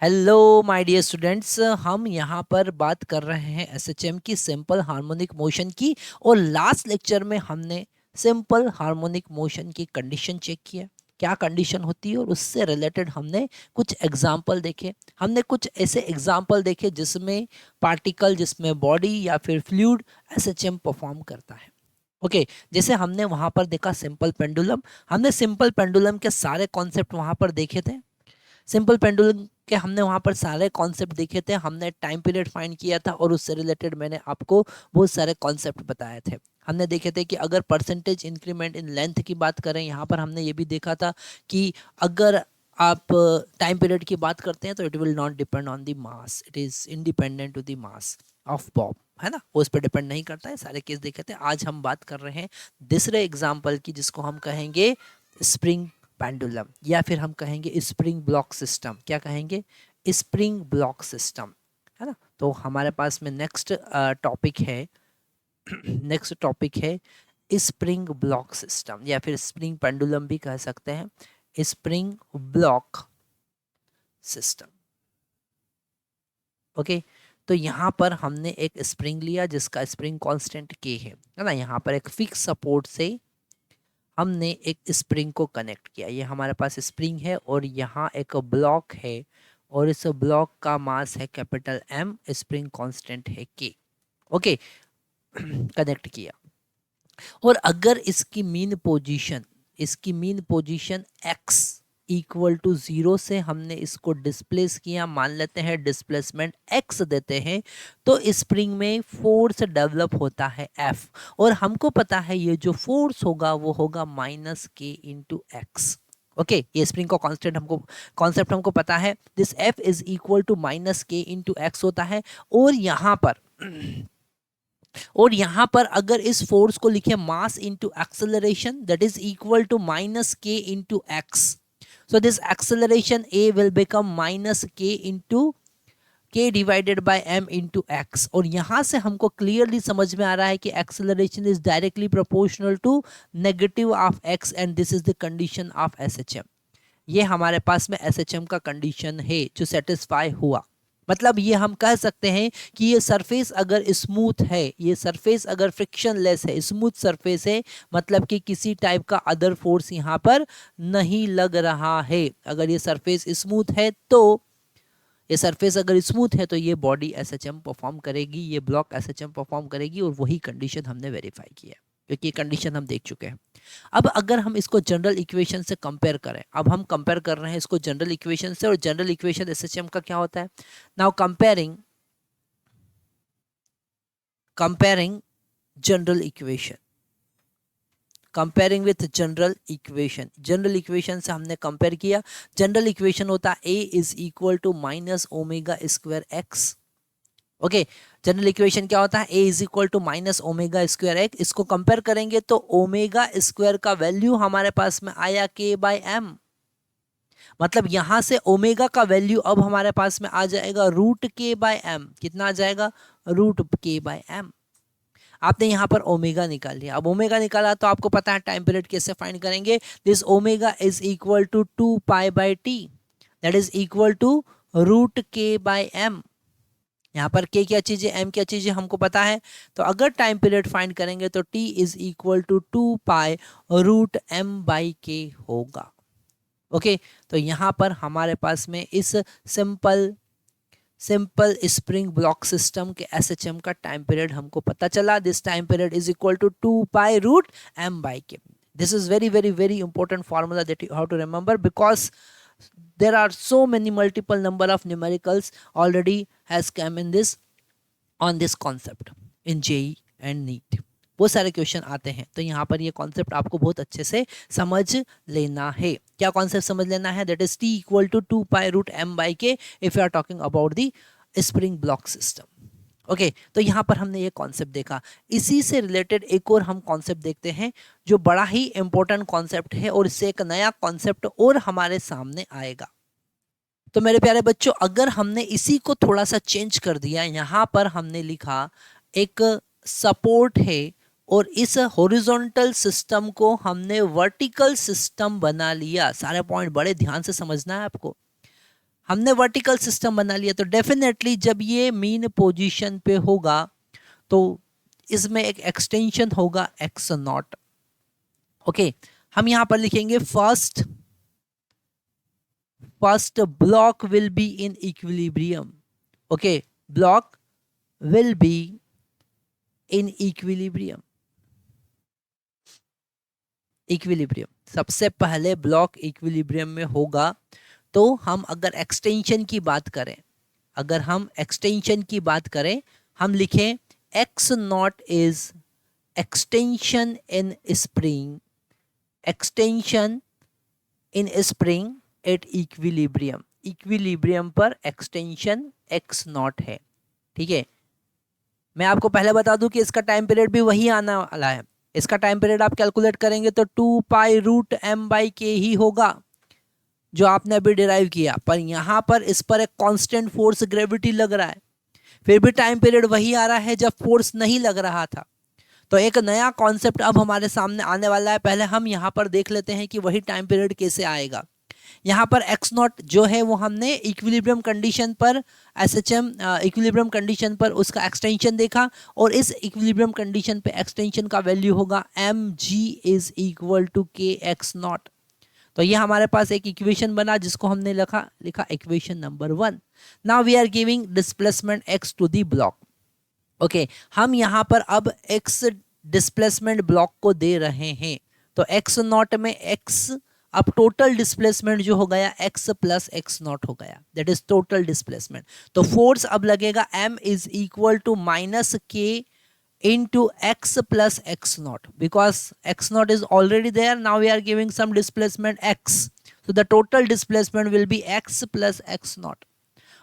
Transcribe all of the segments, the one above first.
Hello my dear students, हम यहाँ पर बात कर रहे हैं एसएचएम की सिंपल हार्मोनिक मोशन की। और लास्ट लेक्चर में हमने सिंपल हार्मोनिक मोशन की कंडीशन चेक किया, क्या कंडीशन होती है, और उससे रिलेटेड हमने कुछ एग्जाम्पल देखे। हमने कुछ ऐसे एग्जाम्पल देखे जिसमें पार्टिकल, जिसमें बॉडी या फिर फ्लूइड एसएचएम परफॉर्म करता है। ओके जैसे हमने वहाँ पर देखा सिंपल पेंडुलम। हमने सिंपल पेंडुलम के सारे कॉन्सेप्ट वहाँ पर देखे थे। सिंपल पेंडुलम के हमने वहाँ पर सारे कॉन्सेप्ट देखे थे। हमने टाइम पीरियड फाइंड किया था और उससे रिलेटेड मैंने आपको बहुत सारे कॉन्सेप्ट बताए थे। हमने देखे थे कि अगर परसेंटेज इंक्रीमेंट इन लेंथ की बात करें, यहाँ पर हमने ये भी देखा था कि अगर आप टाइम पीरियड की बात करते हैं तो it will not depend on the mass, it is independent to the mass of bob, है ना, वो उस पर डिपेंड नहीं करता है। सारे केस देखे थे। आज हम बात कर रहे हैं दूसरे एग्जाम्पल की, जिसको हम कहेंगे स्प्रिंग पेंडुलम, या फिर हम कहेंगे स्प्रिंग ब्लॉक सिस्टम। क्या कहेंगे? स्प्रिंग ब्लॉक सिस्टम, है ना। तो हमारे पास में नेक्स्ट टॉपिक है नेक्स्ट टॉपिक है स्प्रिंग ब्लॉक सिस्टम, या फिर स्प्रिंग पेंडुलम भी कह सकते हैं, स्प्रिंग ब्लॉक सिस्टम। ओके तो यहाँ पर हमने एक स्प्रिंग लिया जिसका स्प्रिंग कांस्टेंट के है ना। यहाँ पर एक फिक्स सपोर्ट से हमने एक स्प्रिंग को कनेक्ट किया। ये हमारे पास स्प्रिंग है और यहाँ एक ब्लॉक है, और इस ब्लॉक का मास है कैपिटल एम, स्प्रिंग कांस्टेंट है के। ओके कनेक्ट किया। और अगर इसकी mean position x equal to 0 से हमने इसको डिस्प्लेस किया, मान लेते हैं डिस्प्लेसमेंट x देते हैं, तो स्प्रिंग में फोर्स डेवलप होता है F। और हमको पता है ये जो फोर्स होगा वो होगा माइनस के इंटू एक्स। ओके ये स्प्रिंग का कॉन्सेप्ट हमको पता है। This F is equal to minus के इंटू एक्स होता है। और यहाँ पर अगर इस फोर्स को लिखे mass into acceleration, that is equal to minus के into x. So this acceleration A will become minus के into K divided by M into X. और यहाँ से हमको क्लियरली समझ में आ रहा है कि acceleration is directly proportional to negative of x, and this is the condition of SHM. ये हमारे पास में एसएचएम का कंडीशन है जो सेटिस्फाई हुआ। मतलब ये हम कह सकते हैं कि ये सरफेस अगर स्मूथ है, ये सरफेस अगर फ्रिक्शनलेस है, स्मूथ सरफेस है, मतलब कि किसी टाइप का अदर फोर्स यहाँ पर नहीं लग रहा है। अगर ये सरफेस स्मूथ है तो ये सरफेस अगर स्मूथ है तो ये बॉडी एसएचएम परफॉर्म करेगी, ये ब्लॉक एसएचएम परफॉर्म करेगी। और वही कंडीशन हमने वेरीफाई किया क्योंकि ये कंडीशन हम देख चुके हैं। अब अगर हम इसको जनरल इक्वेशन से कंपेयर करें, अब हम कंपेयर कर रहे हैं इसको जनरल इक्वेशन से, और जनरल इक्वेशन एसएचएम का क्या होता है? Now comparing general equation, comparing with general equation से हमने कंपेयर किया। जनरल इक्वेशन होता है a is equal to minus omega square x. Okay general equation क्या होता है? A is equal to minus omega square x. इसको कंपेयर करेंगे तो ओमेगा स्क्वायर का वैल्यू हमारे पास में आया के बाय एम। मतलब यहां से ओमेगा का वैल्यू अब हमारे पास में आ जाएगा रूट के बाय एम। कितना आ जाएगा? Root k by M. आपने यहाँ पर ओमेगा निकाल लिया। अब ओमेगा निकाला तो आपको पता है टाइम पीरियड कैसे फाइंड करेंगे। This omega is equal to 2 pi by T, that is equal to root k by m. यहाँ पर के क्या चीज है, एम क्या चीज है, हमको पता है। तो अगर टाइम पीरियड फाइंड करेंगे तो T is equal to 2 pi root m by k होगा। ओके तो यहाँ पर हमारे पास में इस सिंपल स्प्रिंग ब्लॉक सिस्टम के एसएचएम का टाइम पीरियड हमको पता चला। This time period is equal to 2 pi root m by k. This is very very very important formula that you have to remember, because there are so many multiple number of numericals already has come in this on this concept in JEE and NEET। वो सारे question आते हैं, तो यहाँ पर ये concept आपको बहुत अच्छे से समझ लेना है। क्या कॉन्सेप्ट समझ लेना है? That is T equal to 2 pi root m by k if you are talking about the spring block system. Okay तो यहाँ पर हमने ये कॉन्सेप्ट देखा। इसी से रिलेटेड एक और हम कॉन्सेप्ट देखते हैं जो बड़ा ही इंपॉर्टेंट कॉन्सेप्ट है, और इससे एक नया कॉन्सेप्ट और हमारे सामने आएगा। तो मेरे प्यारे बच्चों, अगर हमने इसी को थोड़ा सा चेंज कर दिया, यहाँ पर हमने लिखा एक सपोर्ट है और इस हॉरिजॉन्टल सिस्टम को हमने वर्टिकल सिस्टम बना लिया। सारे पॉइंट बड़े ध्यान से समझना है आपको। हमने वर्टिकल सिस्टम बना लिया, तो डेफिनेटली जब ये मीन पोजीशन पे होगा तो इसमें एक एक्सटेंशन होगा एक्स नॉट। ओके, हम यहां पर लिखेंगे first block will be in equilibrium. Okay, block will be in equilibrium. सबसे पहले ब्लॉक इक्विलिब्रियम में होगा। तो हम अगर एक्सटेंशन की बात करें, हम लिखें x not is extension in spring at equilibrium पर एक्सटेंशन एक्स नॉट है। ठीक है, मैं आपको पहले बता दूं कि इसका टाइम पीरियड भी वही आने वाला है। इसका टाइम पीरियड आप कैलकुलेट करेंगे तो 2π√m/k ही होगा जो आपने अभी डिराइव किया, पर यहाँ पर इस पर एक कांस्टेंट फोर्स ग्रेविटी लग रहा है, फिर भी टाइम पीरियड वही आ रहा है जब फोर्स नहीं लग रहा था। तो एक नया कॉन्सेप्ट अब हमारे सामने आने वाला है। पहले हम यहाँ पर देख लेते हैं कि वही टाइम पीरियड कैसे आएगा। यहाँ पर एक्स नॉट जो है वो हमने इक्विलिब्रियम कंडीशन पर इक्विलिब्रियम कंडीशन पर उसका एक्सटेंशन देखा, और इस इक्विलिब्रियम कंडीशन पे एक्सटेंशन का वैल्यू होगा mg इज इक्वल टू के एक्स नॉट। तो ये हमारे पास एक इक्वेशन बना जिसको हमने लिखा equation number 1। Now we are giving displacement x to the block. Okay, हम यहाँ पर अब x डिस्प्लेसमेंट ब्लॉक को दे रहे हैं, तो x नॉट में x, अब टोटल डिस्प्लेसमेंट जो हो गया x प्लस एक्स नॉट हो गया, दैट इज टोटल डिस्प्लेसमेंट। तो फोर्स अब लगेगा m is equal to minus k into x plus x naught, because x naught is already there. Now we are giving some displacement x, so the total displacement will be x plus x naught.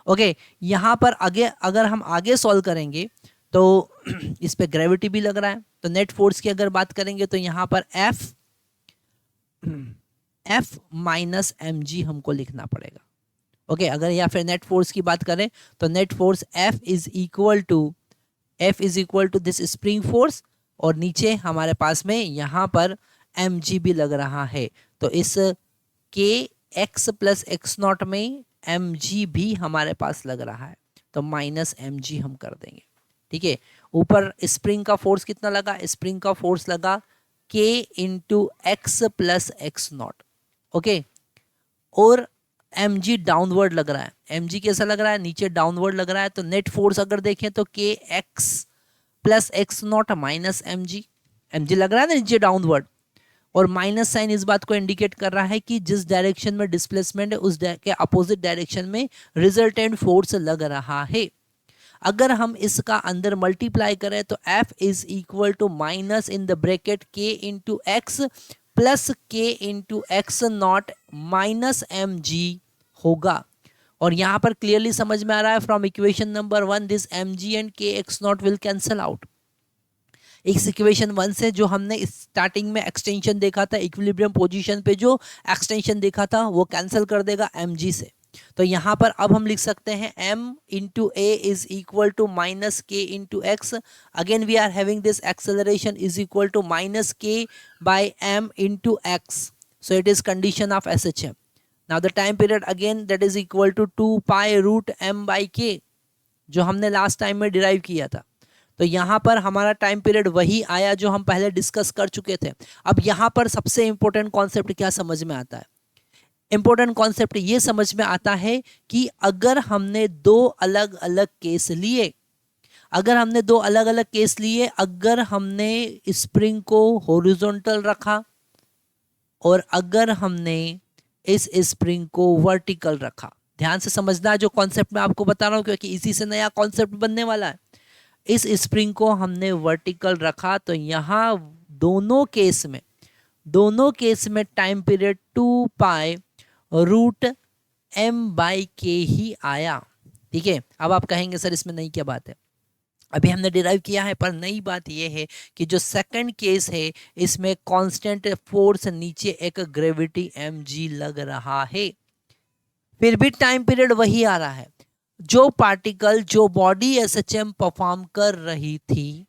Okay, यहाँ पर आगे अगर हम आगे solve करेंगे तो इस पे ग्रेविटी भी लग रहा है, तो नेट फोर्स की अगर बात करेंगे तो यहाँ पर F माइनस mg हमको लिखना पड़ेगा। ओके, अगर या फिर नेट फोर्स की बात करें तो net force F is equal to this spring force, और नीचे हमारे पास में यहाँ पर mg भी लग रहा है, तो इस k x plus x not में mg भी हमारे पास लग रहा है, तो माइनस mg हम कर देंगे। ठीक है, ऊपर स्प्रिंग का फोर्स कितना लगा? स्प्रिंग का फोर्स लगा k into x plus x not. Okay, और mg डाउनवर्ड लग रहा है। mg कैसा लग रहा है? नीचे डाउनवर्ड लग रहा है, तो नेट फोर्स अगर देखें तो k x plus x naught minus mg लग रहा है ना नीचे डाउनवर्ड, और माइनस साइन इस बात को इंडिकेट कर रहा है कि जिस डायरेक्शन में डिस्प्लेसमेंट है उस के अपोजिट डायरेक्शन में रिजल्टेंट फोर्स लग रहा है। अगर हम इसका अंदर मल्टीप्लाई करें तो F is equal to minus in the bracket k into x plus k into x naught minus mg होगा। और यहाँ पर क्लियरली समझ में आ रहा है from equation number 1 this mg and k x not will cancel out. इस equation 1 से जो हमने स्टार्टिंग में एक्सटेंशन देखा था, इक्विलिब्रियम पोजीशन पे जो एक्सटेंशन देखा था वो कैंसिल कर देगा mg से। तो यहाँ पर अब हम लिख सकते हैं m into a is equal to minus k into x. Again we are having this acceleration is equal to minus k by m into x, so it is condition of SHM। Now the time period again that is equal to 2π√m/k जो हमने last time में derive किया था। तो यहाँ पर हमारा time period वही आया जो हम पहले डिस्कस कर चुके थे। अब यहाँ पर सबसे इंपॉर्टेंट कॉन्सेप्ट क्या समझ में आता है? इंपॉर्टेंट कॉन्सेप्ट ये समझ में आता है कि अगर हमने दो अलग अलग केस लिए, अगर हमने स्प्रिंग को हॉरिजॉन्टल रखा और अगर हमने इस स्प्रिंग को वर्टिकल रखा, ध्यान से समझना जो कॉन्सेप्ट मैं आपको बता रहा हूँ, क्योंकि इसी से नया कॉन्सेप्ट बनने वाला है। इस स्प्रिंग को हमने वर्टिकल रखा तो यहाँ दोनों केस में टाइम पीरियड 2π√m/k ही आया। ठीक है, अब आप कहेंगे सर इसमें नई क्या बात है? अभी हमने डिराइव किया है, पर नई बात यह है कि जो सेकंड केस है इसमें कांस्टेंट फोर्स नीचे एक ग्रेविटी mg लग रहा है, फिर भी टाइम पीरियड वही आ रहा है। जो पार्टिकल जो बॉडी SHM परफॉर्म कर रही थी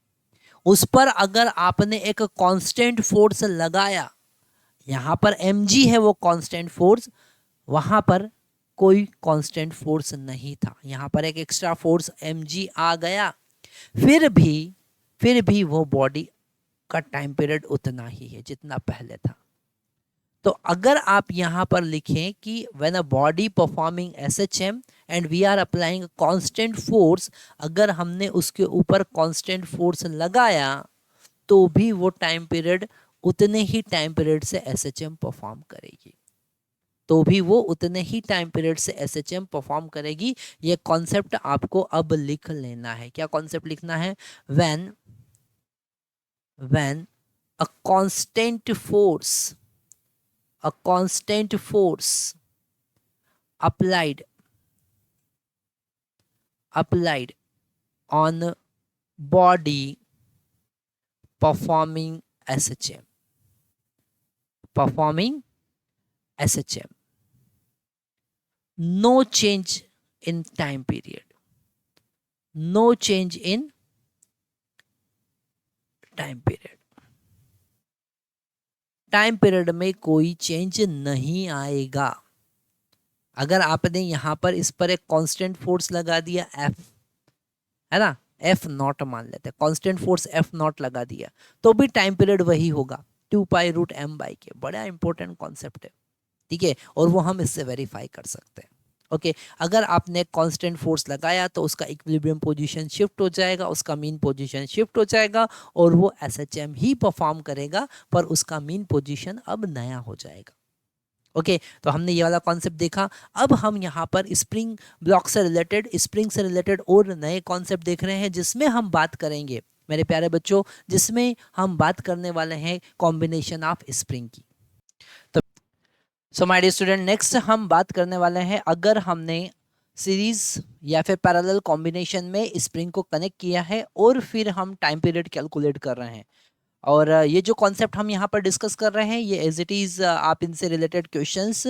उस पर अगर आपने एक कांस्टेंट फोर्स लगाया, यहाँ पर mg है वो कांस्टेंट फोर्स, वहां पर कोई कांस्टेंट फोर्स नहीं था, यहाँ पर एक एक्स्ट्रा फोर्स mg आ गया, फिर भी वो बॉडी का टाइम पीरियड उतना ही है जितना पहले था। तो अगर आप यहाँ पर लिखें कि when a body performing SHM and we are applying constant force, अगर हमने उसके ऊपर कांस्टेंट फोर्स लगाया तो भी वो टाइम पीरियड उतने ही टाइम पीरियड से SHM परफॉर्म करेगी, तो भी वो उतने ही टाइम पीरियड से SHM परफॉर्म करेगी। ये कॉन्सेप्ट आपको अब लिख लेना है। क्या कॉन्सेप्ट लिखना है? When a constant force applied on body performing SHM, no change in time period, no change in time period में कोई चेंज नहीं आएगा। अगर आपने यहाँ पर इस पर एक कांस्टेंट फोर्स लगा दिया F, है ना, F नॉट मान लेते हैं, कांस्टेंट फोर्स F नॉट लगा दिया तो भी टाइम पीरियड वही होगा 2π√m/k। बड़ा इंपॉर्टेंट कॉन्सेप्ट है, ठीक है, और वो हम इससे वेरीफाई कर सकते हैं। ओके अगर आपने कांस्टेंट फोर्स लगाया तो उसका इक्विलिब्रियम पोजीशन शिफ्ट हो जाएगा, उसका मीन पोजीशन शिफ्ट हो जाएगा और वो SHM ही परफॉर्म करेगा, पर उसका मीन पोजीशन अब नया हो जाएगा। ओके तो हमने ये वाला कॉन्सेप्ट देखा। अब हम यहाँ पर स्प्रिंग ब्लॉक से रिलेटेड और नए कॉन्सेप्ट देख रहे हैं, जिसमें हम बात करेंगे मेरे प्यारे बच्चों, जिसमें हम बात करने वाले हैं कॉम्बिनेशन ऑफ स्प्रिंग की। तो so my dear student, next हम बात करने वाले हैं, अगर हमने सीरीज या फिर पैरेलल कॉम्बिनेशन में स्प्रिंग को कनेक्ट किया है और फिर हम टाइम पीरियड कैलकुलेट कर रहे हैं, और ये जो कॉन्सेप्ट हम यहाँ पर डिस्कस कर रहे हैं ये एज इट इज़ आप इनसे रिलेटेड क्वेश्चंस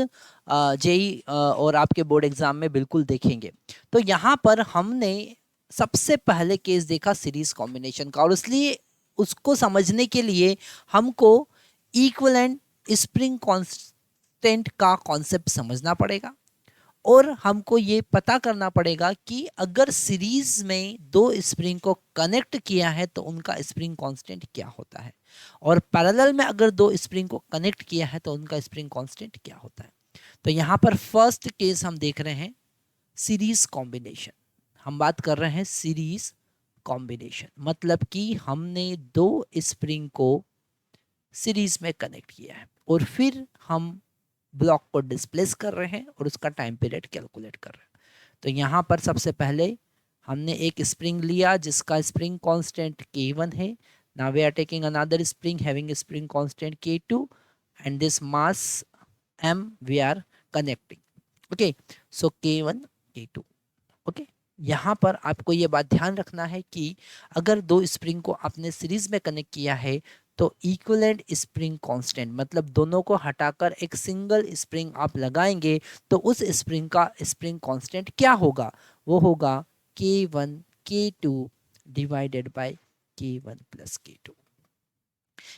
जेई और आपके बोर्ड एग्जाम में बिल्कुल देखेंगे। तो यहाँ पर हमने सबसे पहले केस देखा सीरीज कॉम्बिनेशन का, और इसलिए उसको समझने के लिए हमको इक्विवेलेंट स्प्रिंग कांस्टेंट का कॉन्सेप्ट समझना पड़ेगा, और हमको ये पता करना पड़ेगा कि अगर सीरीज में दो स्प्रिंग को कनेक्ट किया है तो उनका स्प्रिंग कांस्टेंट क्या होता है, और पैरेलल में अगर दो स्प्रिंग को कनेक्ट किया है तो उनका स्प्रिंग कांस्टेंट क्या होता है। तो यहाँ पर फर्स्ट केस हम देख रहे हैं सीरीज कॉम्बिनेशन। हम बात कर रहे हैं सीरीज कॉम्बिनेशन, मतलब कि हमने दो स्प्रिंग को सीरीज में कनेक्ट किया है और फिर हम ब्लॉक को डिस्प्लेस कर रहे हैं और उसका टाइम पीरियड कैलकुलेट कर रहे हैं। तो यहाँ पर सबसे पहले हमने एक स्प्रिंग लिया जिसका स्प्रिंग कांस्टेंट K1 है। Now we are taking another spring having spring constant K2 and this mass M we are connecting. Okay so K1 K2। Okay यहाँ पर आपको ये बात ध्यान रखना है कि अगर दो स्प्रिंग को आपने सीरीज में कनेक्ट किया है तो इक्विवेलेंट स्प्रिंग कांस्टेंट, मतलब दोनों को हटाकर एक सिंगल स्प्रिंग आप लगाएंगे तो उस स्प्रिंग का स्प्रिंग कांस्टेंट क्या होगा, वो होगा K1 K2 divided by K1 plus K2।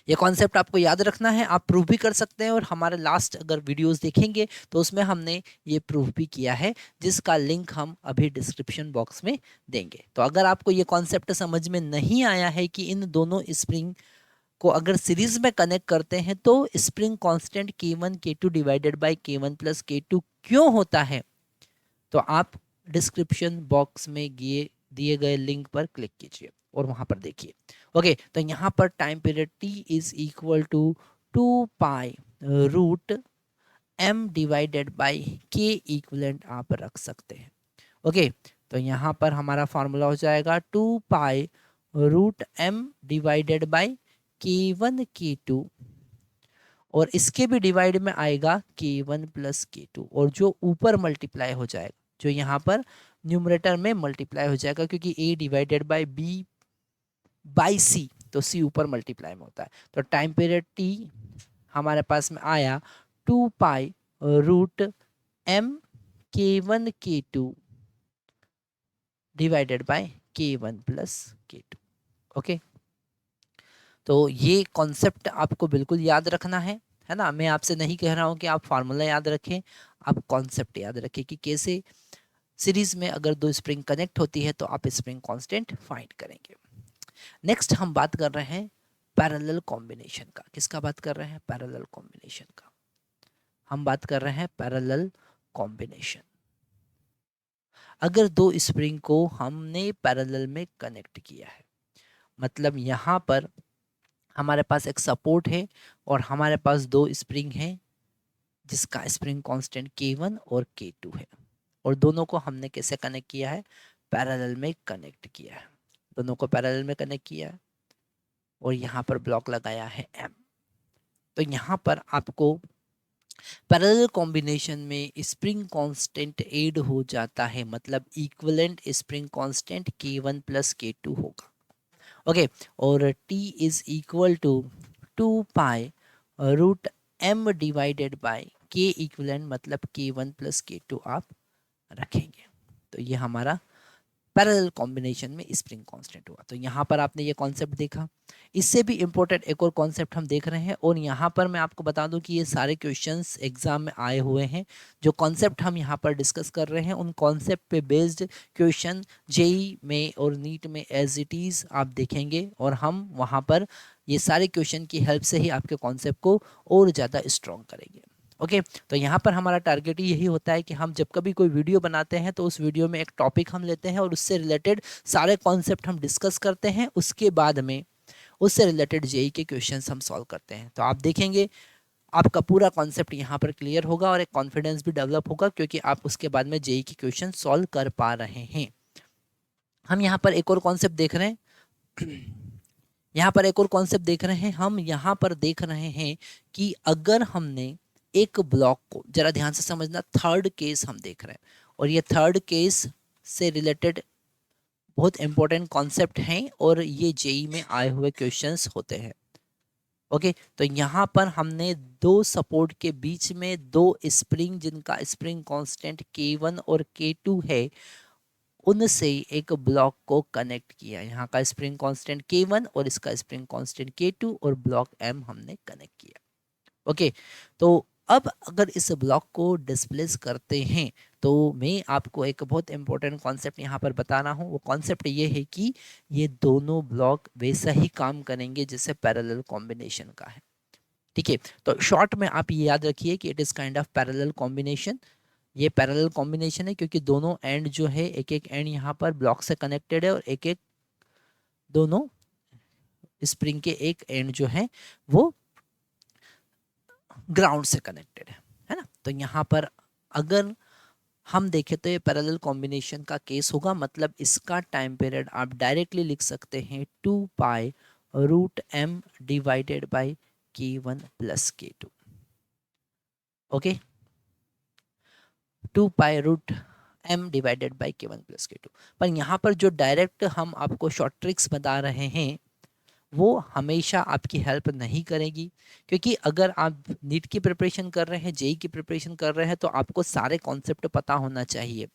ये कॉन्सेप्ट आपको याद रखना है, आप प्रूव भी कर सकते हैं, और हमारे लास्ट अगर वीडियोस देखेंगे तो उसमें हमने ये प्रूव भी किया है, जिसका लिंक हम अभी डिस्क्रिप्शन बॉक्स में देंगे। तो अगर आपको ये कॉन्सेप्ट समझ में नहीं आया है कि इन दोनों स्प्रिंग को अगर सीरीज में कनेक्ट करते हैं तो spring constant K1 K2 divided by K1 plus K2 क्यों होता है, तो आप डिस्क्रिप्शन बॉक्स में दिए गए लिंक पर क्लिक कीजिए और वहां पर देखिए। ओके तो यहाँ पर time period T is equal to 2π√m divided by K equivalent आप रख सकते हैं। ओके तो यहाँ पर हमारा फॉर्मूला हो जाएगा 2π√m divided by K1 K2, और इसके भी डिवाइड में आएगा K1 प्लस K2, और जो ऊपर मल्टीप्लाई हो जाएगा, जो यहाँ पर न्यूमरेटर में मल्टीप्लाई हो जाएगा, क्योंकि A divided by B by C, तो C ऊपर मल्टीप्लाई में होता है। तो टाइम पीरियड T हमारे पास में आया 2π√m K1 K2 divided by K1 plus K2। Okay तो ये कॉन्सेप्ट आपको बिल्कुल याद रखना है है ना। मैं आपसे नहीं कह रहा हूं कि आप फार्मूला याद रखें, आप कॉन्सेप्ट याद रखें कि कैसे सीरीज में अगर दो स्प्रिंग कनेक्ट होती है तो आप स्प्रिंग कांस्टेंट फाइंड करेंगे। नेक्स्ट हम बात कर रहे हैं पैरेलल कॉम्बिनेशन का। किसका बात कर रहे हैं? पैरेलल कॉम्बिनेशन का। हम बात कर रहे हैं पैरेलल कॉम्बिनेशन। अगर दो स्प्रिंग को हमने पैरेलल में कनेक्ट किया है, मतलब यहाँ पर हमारे पास एक सपोर्ट है और हमारे पास दो स्प्रिंग हैं जिसका स्प्रिंग कांस्टेंट K1 और K2 है, और दोनों को हमने कैसे कनेक्ट किया है? पैरेलल में कनेक्ट किया है। दोनों को पैरेलल में कनेक्ट किया है और यहाँ पर ब्लॉक लगाया है M। तो यहाँ पर आपको पैरेलल कॉम्बिनेशन में स्प्रिंग कांस्टेंट ऐड हो जाता है, मतलब equivalent spring constant K1 plus K2 होगा। ओके, और T is equal to 2 pi root M divided by K equivalent, मतलब K1 प्लस K2 आप रखेंगे। तो ये हमारा पैरेलल कॉम्बिनेशन में स्प्रिंग कांस्टेंट हुआ। तो यहाँ पर आपने ये कॉन्सेप्ट देखा। इससे भी इम्पोर्टेंट एक और कॉन्सेप्ट हम देख रहे हैं, और यहाँ पर मैं आपको बता दूं कि ये सारे क्वेश्चंस एग्जाम में आए हुए हैं। जो कॉन्सेप्ट हम यहाँ पर डिस्कस कर रहे हैं उन कॉन्सेप्ट पे बेस्ड क्वेश्चन जेई में और नीट में एज इट इज़ आप देखेंगे, और हम वहाँ पर ये सारे क्वेश्चन की हेल्प से ही आपके कॉन्सेप्ट को और ज़्यादा स्ट्रॉन्ग करेंगे। ओके, तो यहाँ पर हमारा टारगेट यही होता है कि हम जब कभी कोई वीडियो बनाते हैं तो उस वीडियो में एक टॉपिक हम लेते हैं और उससे रिलेटेड सारे कॉन्सेप्ट हम डिस्कस करते हैं, उसके बाद में उससे रिलेटेड जेई के क्वेश्चंस हम सॉल्व करते हैं। तो आप देखेंगे आपका पूरा कॉन्सेप्ट यहाँ पर क्लियर होगा और एक कॉन्फिडेंस भी डेवलप होगा, क्योंकि आप उसके बाद में जेई के क्वेश्चन सॉल्व कर पा रहे हैं। हम यहाँ पर एक और कॉन्सेप्ट देख रहे हैं यहाँ पर एक और कॉन्सेप्ट देख रहे हैं। हम यहाँ पर देख रहे हैं कि अगर हमने एक ब्लॉक को, जरा ध्यान से समझना, थर्ड केस हम देख रहे हैं, और ये थर्ड केस से रिलेटेड बहुत इंपॉर्टेंट कॉन्सेप्ट हैं और ये जेई में आए हुए क्वेश्चंस होते हैं। ओके, तो यहाँ पर हमने दो सपोर्ट के बीच में दो स्प्रिंग जिनका स्प्रिंग कांस्टेंट K1 और K2 है, उनसे एक ब्लॉक को कनेक्ट किया। यहाँ का स्प्रिंग कांस्टेंट K1 और इसका स्प्रिंग कांस्टेंट K2 और ब्लॉक M हमने कनेक्ट किया। ओके, तो अब अगर इस ब्लॉक को डिस्प्लेस करते हैं तो मैं आपको एक बहुत इंपॉर्टेंट कॉन्सेप्ट यहाँ पर बता रहा हूँ। वो कॉन्सेप्ट ये है कि ये दोनों ब्लॉक वैसा ही काम करेंगे जैसे पैरेलल कॉम्बिनेशन का है। ठीक है, तो शॉर्ट में आप ये याद रखिए कि it is kind of parallel combination. ये पैरेलल कॉम्बिनेशन है क्योंकि दोनों एंड जो है, एक एक एंड यहाँ पर ब्लॉक से कनेक्टेड है और एक एक दोनों स्प्रिंग के एक एंड जो है वो ग्राउंड से कनेक्टेड है ना। तो यहाँ पर अगर हम देखें तो ये पैरेलल कॉम्बिनेशन का केस होगा, मतलब इसका टाइम पीरियड आप डायरेक्टली लिख सकते हैं 2 pi root M divided by K1 plus K2। Okay, 2 pi root M divided by K1 plus K2। पर यहाँ पर जो डायरेक्ट हम आपको शॉर्ट ट्रिक्स बता रहे हैं वो हमेशा आपकी हेल्प नहीं करेगी, क्योंकि अगर आप नीट की प्रिपरेशन कर रहे हैं, जेई की प्रिपरेशन कर रहे हैं, तो आपको सारे कॉन्सेप्ट पता होना चाहिए।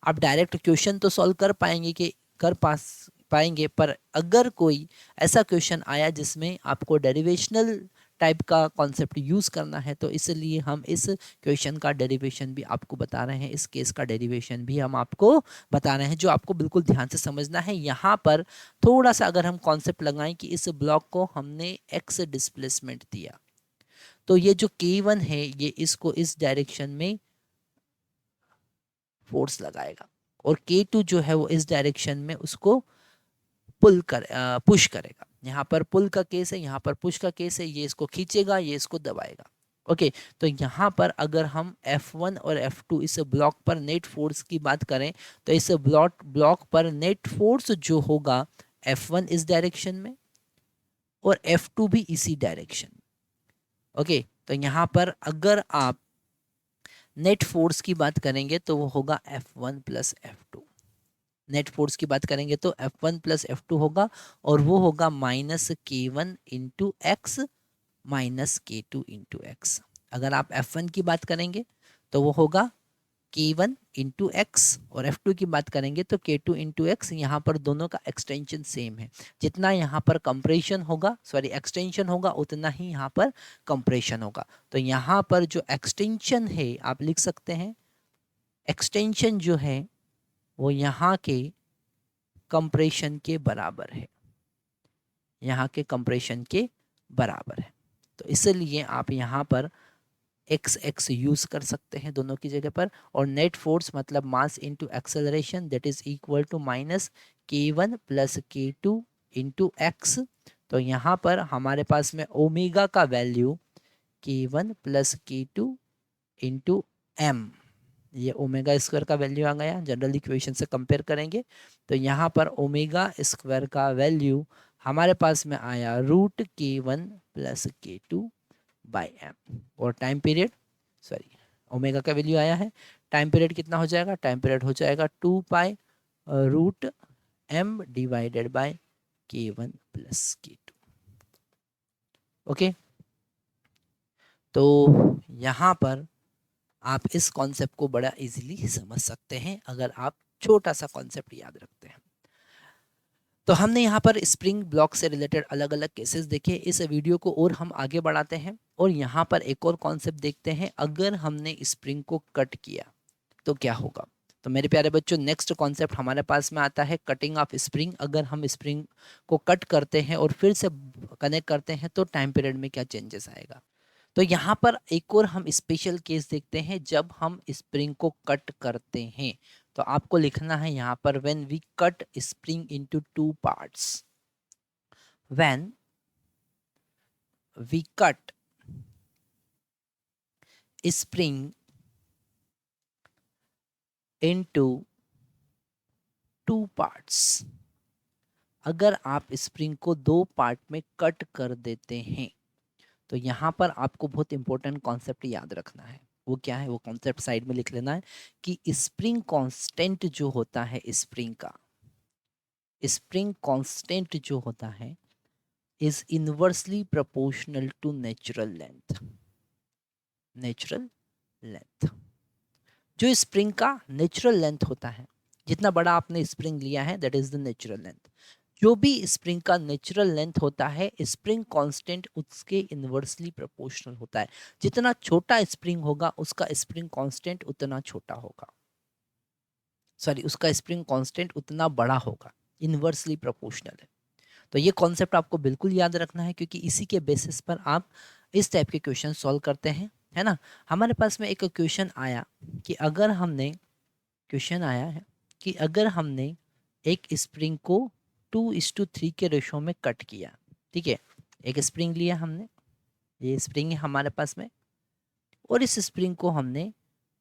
आप डायरेक्ट क्वेश्चन तो सॉल्व कर पाएंगे कि कर पास पाएंगे, पर अगर कोई ऐसा क्वेश्चन आया जिसमें आपको डेरिवेशनल टाइप का कॉन्सेप्ट यूज़ करना है, तो इसलिए हम इस क्वेश्चन का डेरिवेशन भी आपको बता रहे हैं, इस केस का डेरिवेशन भी हम आपको बता रहे हैं, जो आपको बिल्कुल ध्यान से समझना है। यहाँ पर थोड़ा सा अगर हम कॉन्सेप्ट लगाएं कि इस ब्लॉक को हमने एक्स डिस्प्लेसमेंट दिया, तो ये जो K1 है ये इसको इस डायरेक्शन में फोर्स लगाएगा, और K2 जो है वो इस डायरेक्शन में उसको पुश करेगा। यहाँ पर पुल का केस है, यहाँ पर पुश का केस है, ये इसको खींचेगा, ये इसको दबाएगा। ओके, तो यहाँ पर अगर हम F1 और F2 इस ब्लॉक पर नेट फोर्स की बात करें, तो इस ब्लॉक पर नेट फोर्स जो होगा F1 इस डायरेक्शन में और F2 भी इसी डायरेक्शन में। ओके, तो यहाँ पर अगर आप नेट फोर्स की बात करेंगे तो वो होगा F1 plus F2। Net force की बात करेंगे तो F1 प्लस F2 होगा, और वो होगा minus K1 into x minus K2 into x. अगर आप F1 की बात करेंगे तो वो होगा K1 इंटू एक्स, और F2 की बात करेंगे तो K2 इंटू एक्स। यहाँ पर दोनों का एक्सटेंशन सेम है, जितना यहाँ पर कंप्रेशन होगा, सॉरी एक्सटेंशन होगा, उतना ही यहाँ पर कंप्रेशन होगा। तो यहाँ पर जो एक्सटेंशन है आप लिख सकते हैं, एक्सटेंशन जो है वो यहाँ के कंप्रेशन के बराबर है, यहाँ के कंप्रेशन के बराबर है। तो इसलिए आप यहाँ पर एक्स एक्स यूज कर सकते हैं दोनों की जगह पर, और नेट फोर्स मतलब mass into acceleration that is equal to minus K1 plus K2 into x. तो यहाँ पर हमारे पास में ओमेगा का value K1 plus K2 into m, ये ओमेगा स्क्वायर का वैल्यू आ गया। जनरल इक्वेशन से कंपेयर करेंगे तो यहाँ पर ओमेगा स्क्वायर का वैल्यू हमारे पास में आया root K1 plus K2 by m, और टाइम पीरियड, सॉरी ओमेगा का वैल्यू आया है, टाइम पीरियड कितना हो जाएगा, टाइम पीरियड हो जाएगा 2 pi root m divided by K1 plus K2। Okay, तो यहाँ पर आप इस कॉन्सेप्ट को बड़ा इजीली समझ सकते हैं अगर आप छोटा सा कॉन्सेप्ट याद रखते हैं। तो हमने यहाँ पर स्प्रिंग ब्लॉक से रिलेटेड अलग अलग केसेस देखे। इस वीडियो को और हम आगे बढ़ाते हैं और यहाँ पर एक और कॉन्सेप्ट देखते हैं, अगर हमने स्प्रिंग को कट किया तो क्या होगा। तो मेरे प्यारे बच्चों, नेक्स्ट कॉन्सेप्ट हमारे पास में आता है कटिंग ऑफ स्प्रिंग। अगर हम स्प्रिंग को कट करते हैं और फिर से कनेक्ट करते हैं तो टाइम पीरियड में क्या चेंजेस आएगा। तो यहाँ पर एक और हम स्पेशल केस देखते हैं, जब हम स्प्रिंग को कट करते हैं तो आपको लिखना है यहाँ पर when we cut spring into two parts, when we cut spring into two parts. अगर आप स्प्रिंग को दो पार्ट में कट कर देते हैं तो यहाँ पर आपको बहुत इंपॉर्टेंट कॉन्सेप्ट याद रखना है। वो क्या है, वो कॉन्सेप्ट साइड में लिख लेना है कि स्प्रिंग कांस्टेंट जो होता है, स्प्रिंग का स्प्रिंग कांस्टेंट जो होता है is inversely proportional to natural length. Natural length, जो स्प्रिंग का नेचुरल लेंथ होता है, जितना बड़ा आपने स्प्रिंग लिया है that is the natural length. जो भी स्प्रिंग का नेचुरल लेंथ होता है, स्प्रिंग कांस्टेंट उसके इनवर्सली प्रोपोर्शनल होता है। जितना छोटा स्प्रिंग होगा उसका स्प्रिंग कांस्टेंट उतना छोटा होगा, सॉरी उसका स्प्रिंग कांस्टेंट उतना बड़ा होगा, इनवर्सली प्रोपोर्शनल है। तो ये कॉन्सेप्ट आपको बिल्कुल याद रखना है, क्योंकि इसी के बेसिस पर आप इस टाइप के क्वेश्चन सॉल्व करते हैं, है ना। हमारे पास में एक क्वेश्चन आया कि अगर हमने क्वेश्चन आया है कि अगर हमने एक स्प्रिंग को 2:3 के रेशो में कट किया, ठीक है, एक स्प्रिंग लिया हमने, ये स्प्रिंग है हमारे पास में, और इस स्प्रिंग को हमने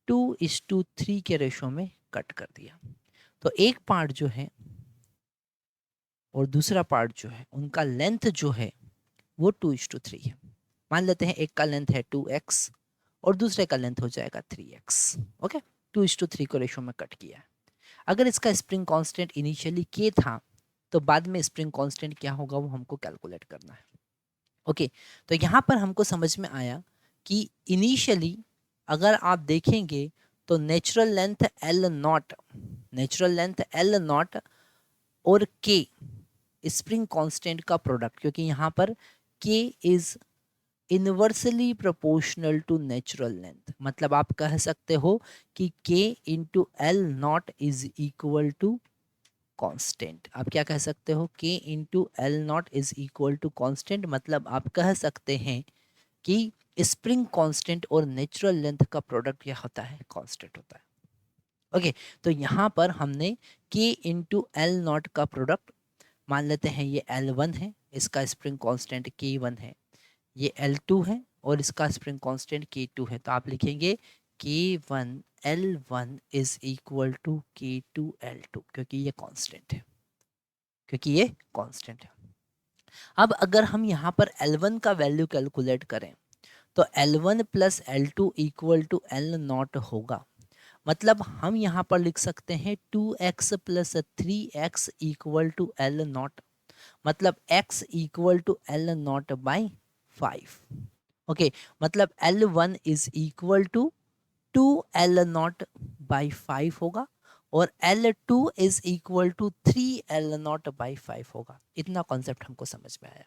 2:3 के रेशो में कट कर दिया। तो एक पार्ट जो है और दूसरा पार्ट जो है उनका लेंथ जो है वो 2:3 है। मान लेते हैं एक का लेंथ है 2x और दूसरे का लेंथ हो जाएगा 3x। ओके, 2:3 को रेशो में कट किया है। अगर इसका स्प्रिंग कांस्टेंट इनिशियली k था तो बाद में स्प्रिंग कांस्टेंट क्या होगा वो हमको कैलकुलेट करना है। ओके, तो यहाँ पर हमको समझ में आया कि इनिशियली अगर आप देखेंगे तो नेचुरल लेंथ L नॉट और k स्प्रिंग कांस्टेंट का प्रोडक्ट, क्योंकि यहाँ पर k is inversely proportional to natural length, मतलब आप कह सकते हो कि k into L naught is equal to constant. आप क्या कह सकते हो, k into L naught is equal to constant, मतलब आप कह सकते हैं कि स्प्रिंग कांस्टेंट और नेचुरल लेंथ का प्रोडक्ट क्या होता है, कांस्टेंट होता है। ओके, तो यहाँ पर हमने k इंटू एल नॉट का प्रोडक्ट मान लेते हैं, ये L1 है, इसका स्प्रिंग कांस्टेंट K1 है, ये L2 है और इसका स्प्रिंग कांस्टेंट K2 है। तो आप लिखेंगे K1 L1 is equal to K2 L2, क्योंकि ये कांस्टेंट है, क्योंकि ये कांस्टेंट है। अब अगर हम यहाँ पर L1 का वैल्यू कैलकुलेट करें तो L1 plus L2 equal to L naught होगा, मतलब हम यहाँ पर लिख सकते हैं 2x plus 3x equal to L naught, मतलब x equal to L naught by 5। Okay, मतलब L1 is equal to 2L0/5 होगा और L2 is equal to 3L0/5 होगा। इतना कॉन्सेप्ट हमको समझ में आया।